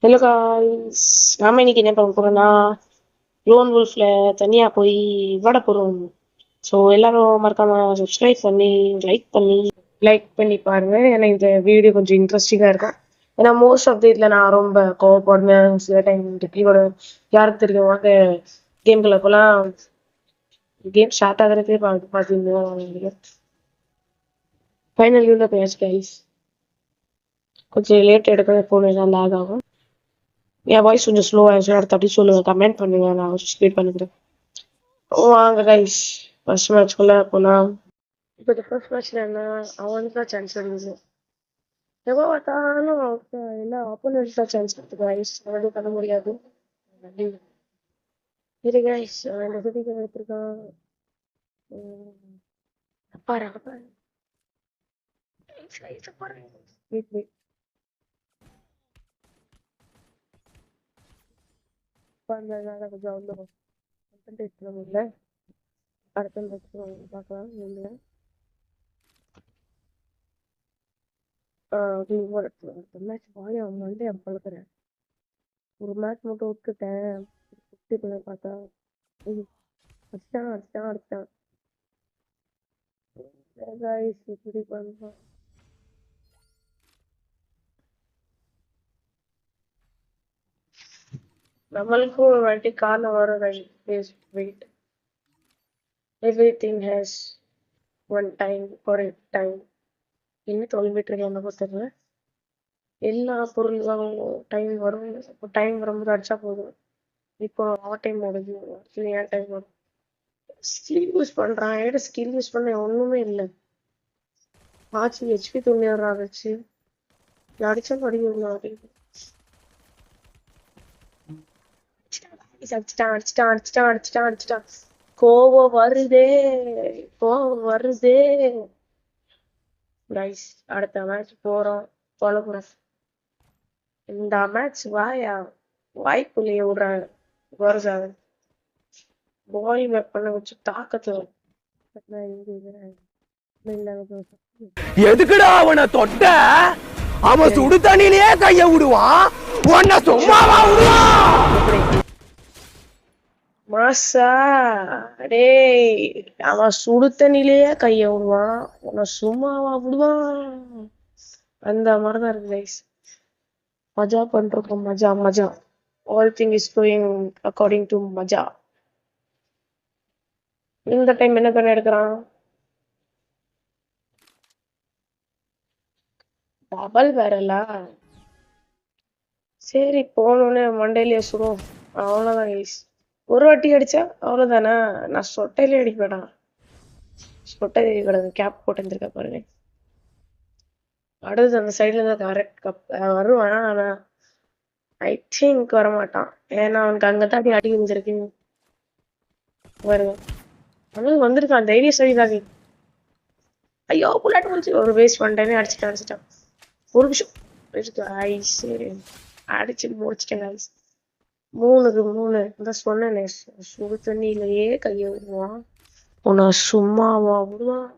Hello guys, நாம இன்னைக்கு என்ன பார்க்க போறோம்னா லோன் வுல்ஃப்ல தனியா போய் விளாட போறோம். ஸோ எல்லாரும் மறக்காம சப்ஸ்கிரைப் பண்ணி லைக் பண்ணி பாருங்க. ஏன்னா இந்த வீடியோ கொஞ்சம் இன்ட்ரெஸ்டிங்கா இருக்கும். ஏன்னா மோஸ்ட் ஆஃப் த இதில் நான் ரொம்ப கோவப்படுவேன், சில டைம் ரிப்ளியோட யாருக்கு தெரியும் வாங்க கேம்களை போலாம். கேம் ஸ்டார்ட் ஆகிறதே பார்த்தீங்கன்னா ஃபைனல் யூனில் போயாச்சு கைஸ். கொஞ்சம் லேட் எடுக்க ஃபோன் எல்லாம் லேக் ஆகும். என் வாய்ஸ் கொஞ்சம் ஸ்லோ ஆயிடுச்சு, அடுத்த அப்படி சொல்லுங்க, கமெண்ட் பண்ணுங்க, நான் கொஞ்சம் ஸ்பீட் பண்ணிக்கிறேன். வாங்க கைஸ், ஃபர்ஸ்ட் மேட்ச்குள்ள போலாம். இப்போ இந்த ஃபர்ஸ்ட் மேட்ச்ல என்ன, அவனுக்கு தான் சான்ஸ் இருந்துச்சு. எப்போ பார்த்தாலும் எல்லா ஆப்போனன்ட்ஸ் தான் சான்ஸ் கொடுத்து கைஸ், அவனும் பண்ண முடியாது. சரி கைஸ், அவன் சுத்திக்கு எடுத்திருக்கான். பாரு பாரு, வெயிட் வெயிட், பாருங்க கொஞ்சம் வந்து கான்சென்ட்ரேட் பண்ண முடியல. அடுத்த மேட்ச் பார்க்கலாம். நீங்க மேட்ச் வாங்கி அவன் வந்து என் பழக்கிறேன். ஒரு மேட்ச் மட்டும் விட்டுட்டேன், பார்த்தா அடிச்சான். Guys, இப்படி பண்றான். நம்மளுக்கும் ஒரு வாட்டி காலம் வரும் guys. Please wait. Everything has one time for a time. என்ன சொல்லிட்டு இருக்கேன் தெரியல. எல்லா பொருளும் டைம் வரும். டைம் வரும்போது அடிச்சா போதும். இப்போ அவன் டைம் ஓடுது, என் டைம் வரும். ஸ்கில் யூஸ் பண்றான், ஏட ஸ்கில் யூஸ் பண்ண ஒண்ணுமே இல்லை. ஆச்சு ஹெச்பி 90 ஆச்சு, அடிச்சா படிக்க அடிச்சிட்டான். கோவம் வருதே. கைஸ், அடுத்த மேட்ச் போறோம். போறோம். இந்த மேட்ச் வாய்ப்புள்ளைய விடுறாங்க. வருஷம் பால் மேக் பண்ண வச்சு தாக்கத்துல எதுக்குடா அவனை தொட்ட? அவன் சுடு தண்ணியிலேயே கைய விடுவான், உன்னை சும்மாவா விடுவான்? மாசா டேய், அவன் சுடு தண்ணிலேயே கைய விடுவான், உன்னை சும்மாவா விடுவான். அந்த மாதிரிதான் இருக்கு கைஸ். மஜா பண்றோம், மஜா. All thing is going according to மஜா. இந்த டைம் என்ன பண்ண எடுக்கிறான்? டபுள் வேறலா. சரி, போனோடனே மண்டையிலேயே சுடும். அவ்வளவுதான் கைஸ். ஒரு வாட்டி அடிச்சா அவ்வளவுதானா? நான் சொட்டையிலே அடிப்பேடா. சொட்டை கிடக்கு, கேப் போட்டு இருந்திருக்க பாருங்க. அடுத்து அந்த சைட்ல இருந்து கரெக்ட் வருவான். ஆனா ஐ திங்க் வரமாட்டான், ஏன்னா அவனுக்கு அங்கதான் அடி இருந்திருக்கு. வருங்க, அவனுக்கு வந்திருக்கான், தைரிய சரிதாங்க. ஐயோ, புல்லாட்டு முடிச்சு ஒரு வேஸ்ட் பண்ணிட்டேனே. அடிச்சிட்டான். ஒரு நிமிஷம் ஐஸ், அடிச்சு முடிச்சிட்டேன் ஐஸ். 3க்கு 3 தான் சொன்னேனே. சுடு தண்ணியிலேயே கைய விடுவான், உன்னை சும்மாவா விடுவான்.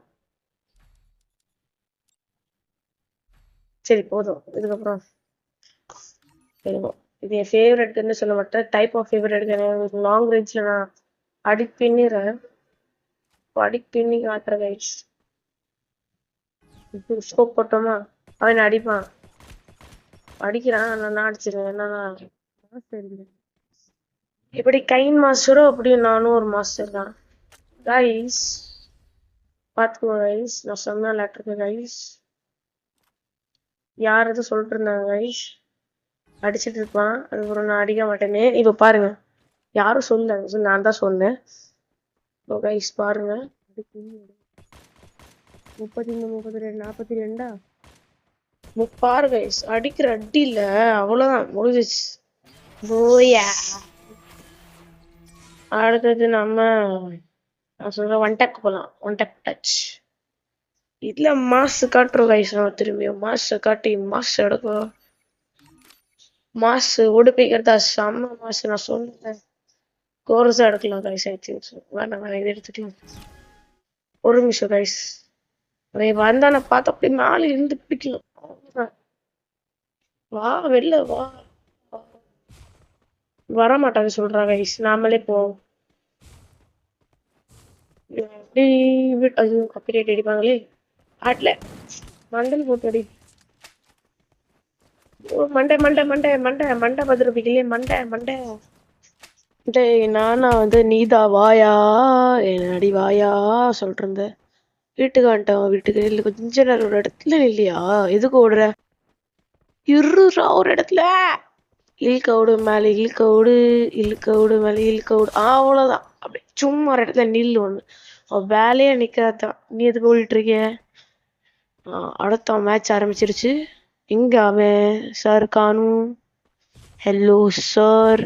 சரி போதும், இதுக்கப்புறம் இது என் ஃபேவரட்னு சொல்ல மாட்டேன், டைப் ஆஃப் ஃபேவரட். லாங் ரேஞ்ச்ல நான் அடிப்பின்னிறேன், காட்டுற கைஸ். ஸ்கோப் போட்டோமா, அவன் அடிப்பான், அடிக்கிறான், நான் அடிச்சிருவேன். என்னன்னா இப்படி கைன் மாஸ்டரோ அப்படி நானும் ஒரு மாஸ்டர் தான் கைஸ். பார்த்துக்கோ கைஸ், நான் சொன்ன லெட்டருக்கு கைஸ். யார் எதுவும் சொல்லிட்டு இருந்தாங்க கைஸ், அடிச்சிட்டு இருப்பான், அதுக்கப்புறம் நான் அடிக்க மாட்டேனே. இப்ப பாருங்க, யாரும் சொல்ல, நான் தான் சொன்னேன். கைஸ் பாருங்க, 33, 32, 42. பாரு கைஸ், அடிக்கிற அடி இல்ல, அவ்வளவுதான், முடிஞ்சிச்சு. ஓயா, அடுத்தது நம்ம நான் சொல்ற ஒன் டேப் போலாம். One tape touch. இதுல மாசு காட்டுறோம் கைஸ். நம்ம திரும்பியும் மாசு காட்டி மாசு எடுக்கும். மாசு ஒடுப்பிக்கிறதா செம்ம மாசு. நான் சொன்னேன் கோரஸா எடுக்கலாம் கைஸ். ஐ திங்க் வேணாம், இதை எடுத்துக்கலாம். ஒரு நிமிஷம் கைஸ், வந்தா நான் பார்த்து அப்படி மேலே இருந்து பிடிக்கலாம். வா வெளில வா. வரமாட்டாங்க சொல்றா கைஸ். நாமளே போவோம். எப்படி ஐயோ காப்பிரைட் அடிப்பாங்களே. ஆட்ல மண்டல் போட்டு அடி. ஓ, மண்டை மண்டை மண்டை மண்டை மண்டை பார்த்துருப்பீங்களே மண்டை மண்டை. டேய் நானா வந்து நீதா வாயா என்னடி வாயா சொல்லிட்டு இருந்தேன். வீட்டுக்கு வந்துட்டேன். வீட்டுக்கு இல்லை கொஞ்ச நேரம் ஒரு இடத்துல இல்லையா? எதுக்கு ஓடுற? இருறா ஒரு இடத்துல இழுக்க விடு மேலே இழுக்க விடு இழுக்க விடு மேலே இழுக்க விடு. அவ்வளோதான். அப்படி சும்மா ஒரு இடத்துல நில்லு ஒன்று. அவன் வேலையே நிற்காதான். நீ எதுக்கு ஓடிட்டு இருக்கிய? அடுத்த மேட்ச் ஆரம்பிச்சிருச்சு. எங்க அவன் சார் காணும். Hello sir.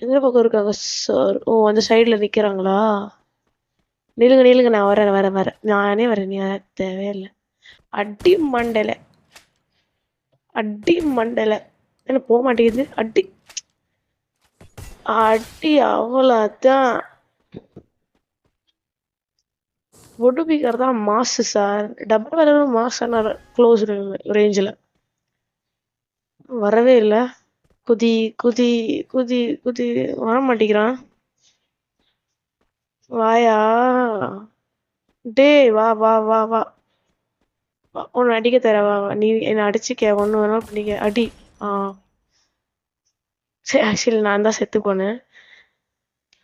எந்த பக்கம் இருக்காங்க சார்? ஓ அந்த சைடில் நிற்கிறாங்களா? நில்லுங்க நில்லுங்க, நான் வரேன் வரேன் வரேன், நானே வரேன், நீ தேவையில்லை. அடி மண்டலை அடி மண்டலை என்ன போக மாட்டேங்குது. அடி அடி அவ்வளோதான். ஒடுபிகர் தான் மாசு சார். டபுள் வேற மாசான க்ளோஸ் ரேஞ்சில் வரவே இல்லை. குதி குதி குதி குதி வர மாட்டேங்கிறான். வாயா டே வா வா வா வா. உன்னை அடிக்க தர வா வா. நீ என்னை அடிச்சுக்க ஒன்று வேணாலும் பண்ணிக்க அடி. சரி ஆக்சுவலி நான் தான் செத்து போனேன்.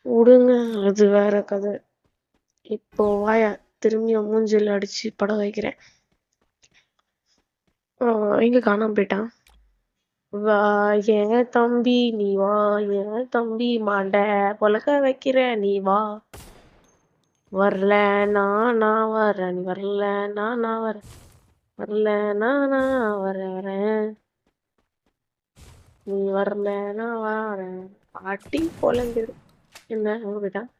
விடுங்க, அது வேற கதை. இப்போ வாயா திரும்பியும் மூஞ்சில் அடிச்சு படம் வைக்கிறேன். எங்க காணாம போயிட்டான். வா ஏன் தம்பி நீ வா, ஏன் தம்பி மாண்ட பொலக்க வைக்கிற நீ வா. வரல நான் வரேன், நீ வரல நான் வரேன், வரல நான் வரேன், நீ வரல நான் வரேன். அடி பொலங்குது. என்ன அங்க போயிட்டான்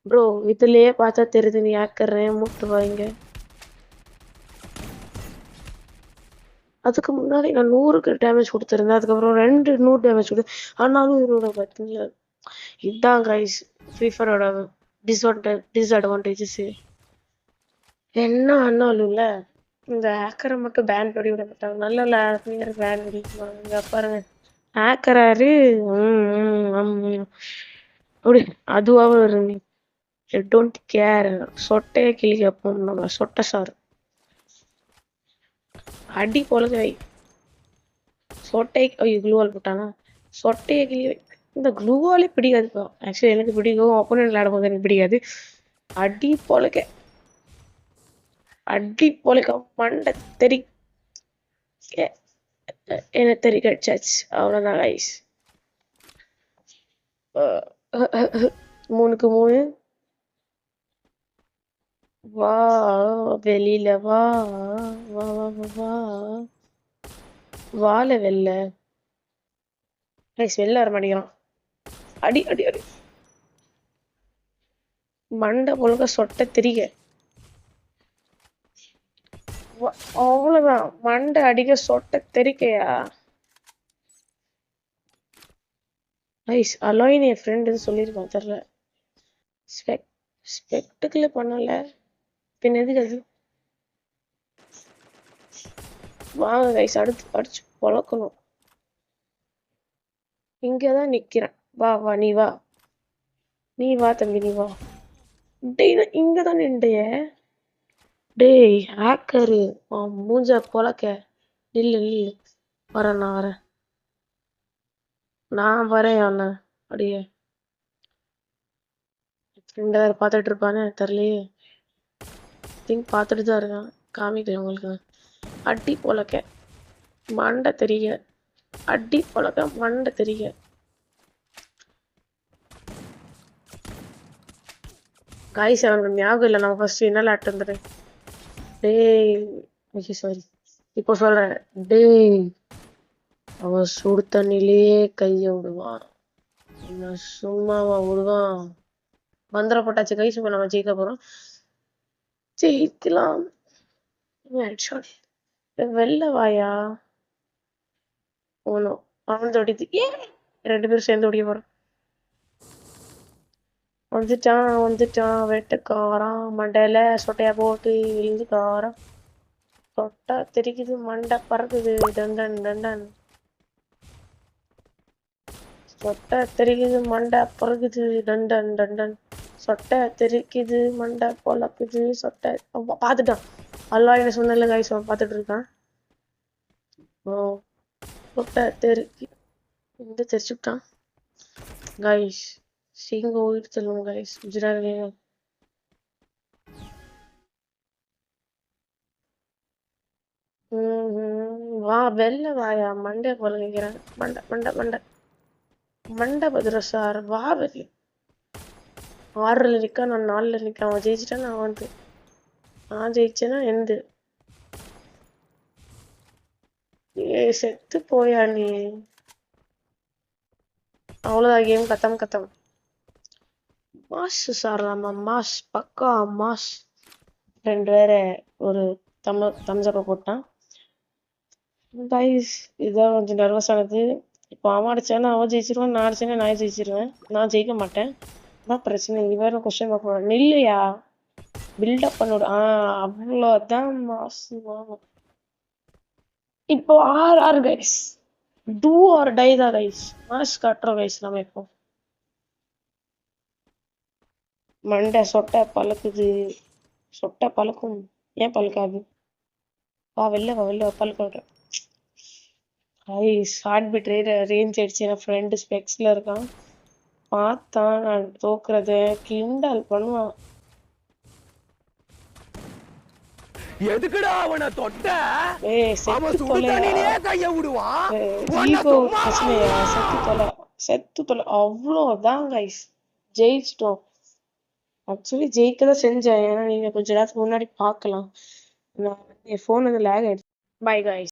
ப்ரோ? இதுலயே பார்த்தா தெரியுது நீ ஆக்கறேன் மூட்டு வாங்க. அதுக்கு முன்னாடி நான் 100க்கு டேமேஜ் கொடுத்துருந்தேன். அதுக்கப்புறம் 100 டேமேஜ் கொடுத்து ஆனாலும் இவரோட பார்த்தீங்களா. இதுதான் கைஸ் ஃப்ரீ ஃபயரோட டிஸ்அட்வான்டேஜஸ். என்ன ஆனாலும்ல இந்த ஹேக்கரை மட்டும் பேன் பண்ணி விட மாட்டாங்க. நல்ல நல்ல பேன் பண்ணிக்குவாங்க பாருங்க. ஹேக்கராரு அப்படி அதுவாக இருங்க. Don't care. சொட்டையை கிளி கேட்போம் நம்ம சொட்டை சார். அடி பொழுது வை. சொட்டை க்ளூவால் போட்டானா? சொட்டையை கிளி வை. இந்த க்ளூவாலே பிடிக்காதுப்பா. ஆக்சுவலி எனக்கு பிடிக்கும், அப்போனன்ட் விளையாடும் போது எனக்கு பிடிக்காது. அடி பொழுக்க அடி பொழுக்க மண்டை தெரி என்ன தெரி கடிச்சாச்சு. அவ்வளோதான் கைஸ். 3க்கு 3. வா வெளியில வா வா வா வா வாழ வெளில கைஸ். வெளில வர மாட்டேங்கிறான். அடி அடி அடி மண்டை பொழுக்க சொட்டை திரிக. அவ்வளவுதான். மண்டை அடிக்க சொட்டை தெரிக்கையா கைஸ். அலாயின் என் ஃப்ரெண்டுன்னு சொல்லியிருக்கான் தெரியல. ஸ்பெக்டுக்குள்ள பண்ணல பின் எதுக்கு அது? வாங்க கைஸ் அடுத்து அடிச்சு பொழக்கணும். இங்கதான் நிக்கிறேன். வா வா நீ வா, நீ வா தம்பி நீ வா. டேய் இங்கதான் நின்றைய. டேய் ஹேக்கரு மூஞ்ச பொழக்க. நில்லு நில்லு. வரேன் நான் வரேன், நான் வரேன் அண்ணா. அப்படியே ஃப்ரெண்ட் வேற பார்த்துட்டு இருப்பானே தெரியலையே. திங்க் பார்த்துட்டு தான் இருக்கான். காமிக்கல உங்களுக்கு. அடி பொழக்க மண்டை தெரிய. அடி பொழக்க மண்டை தெரிய. காய்ஸ் அவனுக்கு ஞாபகம் இல்லை நான் ஃபர்ஸ்ட் என்ன விளையாட்டு இருந்துட்டேன். டேய் சாரி இப்போ சொல்றேன். டேய் அவன் சுடு தண்ணிலேயே கைய விடுவான். சும்மாவா விடுவான்? மந்திர போட்டாச்சு கைஸ். இப்போ நம்ம ஜெயிக்க போறோம். ஜெயிக்கலாம். வெளில வாயா. ஓனும் அவன் தொடித்து. 2 பேரும் சேர்ந்து ஓடிக்க போறோம். வந்துட்டான் வெட்டுக்காரன். மண்டையில சொட்டையா போட்டு விழுந்துக்காரன். சொட்டா தெரிக்குது மண்டை பறக்குது. டண்டன் டண்டன். சொட்டை தெரிக்குது மண்டை பிறகுது டன் டன் டன் டன். சொட்டை தெரிக்குது மண்டை பொழக்குது சொட்டை பார்த்துட்டான். அல்லா என்ன சொன்னல கைஸ் பார்த்துட்டு இருக்கான். ஓ சொட்டை தெருக்கு இந்த தெரிச்சுட்டான் கைஸ். சீங்க ஓடிட்டு சொல்லுங்க கைஸ். குஜராத் வா வெளில வாயா மண்டை பொழக்கிறேன். மண்டை மண்டை மண்டை மண்டை பத்திர சார் வா வெளில. 6ல் நிற்கா நான் 4ல் நிற்கிறேன். அவன் ஜெயிச்சிட்டா நான் வந்து நான் ஜெயிச்சேன்னா எந்த செத்து போயா நீ. அவ்வளோதான் கேம் கத்தம் கத்தம். மாஸ் சார் நம்ம மாஸ் பக்கா மாஸ். 2 வேற ஒரு தம்ஸ்அப்பை போட்டான் கைஸ். இதான் கொஞ்சம் நர்வஸ் ஆனது. இப்போ அவன் அடிச்சானா அவன் ஜெயிச்சிருவான், நான் அடிச்சேன்னா நான் ஜெயிச்சிருவேன். நான் ஜெயிக்க மாட்டேன், அதான் பிரச்சனை. நீ வேற கொஸ்டின் பார்க்க நில்லையா பில்டப் பண்ணோட. அவ்வளோதான் மாசு. இப்போ ஆர் கைஸ் டூ ஆர் டை தான் கைஸ். மாஸ் காட்டுறோம் கைஸ் நம்ம. இப்போ மண்டை சொட்டை பழக்குது. சொட்டை பழக்கும். ஏன் பழக்காது? வா வெளில வா வெளில பழக்க. கைஸ் ஹார்ட் பீட் ரேஞ்ச் ஆயிடுச்சு. என் ஃப்ரெண்டு ஸ்பெக்ஸ்ல இருக்கான். பார்த்தான் நான் தோக்குறத கிண்டல் பண்ணுவான். எதுக்குடா அவனை தொட்ட? அவன் செத்து சுடு தண்ணியிலே கைய விடுவான். ஈகோ பிரச்சனையா? செத்து தொலை அவ்வளோதான் கைஸ். ஜெயிச்சிட்டோம். ஆக்சுவலி ஜெயிக்க தான் செஞ்சேன். ஏன்னா நீங்க கொஞ்ச நேரத்துக்கு முன்னாடி பார்க்கலாம். நான் என் ஃபோன் வந்து லேக் ஆயிடுச்சு. Bye guys.